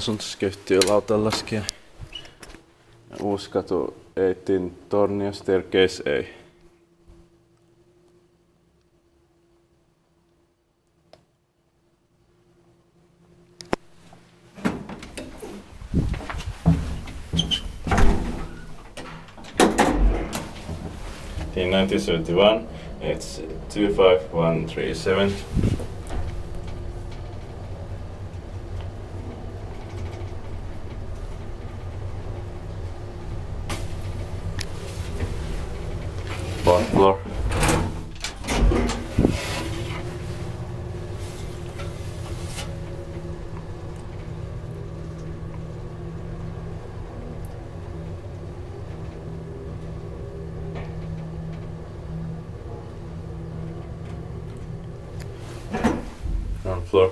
asuntoskeittiö Lautanlaskija. Uusikatu 18 Tornio staircase A. In 1971, it's 25137. Fourth floor. Ground floor.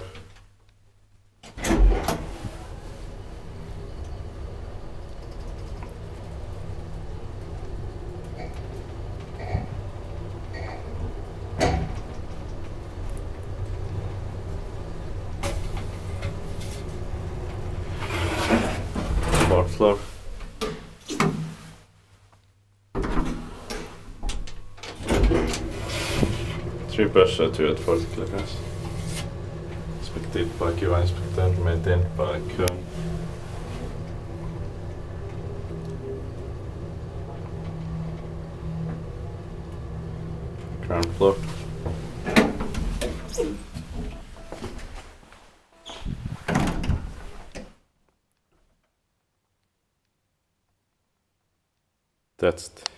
Fourth floor. Three pressure, 2 at 40 kilograms. Inspected by QI inspector, maintained by Kone. Ground floor. That's it.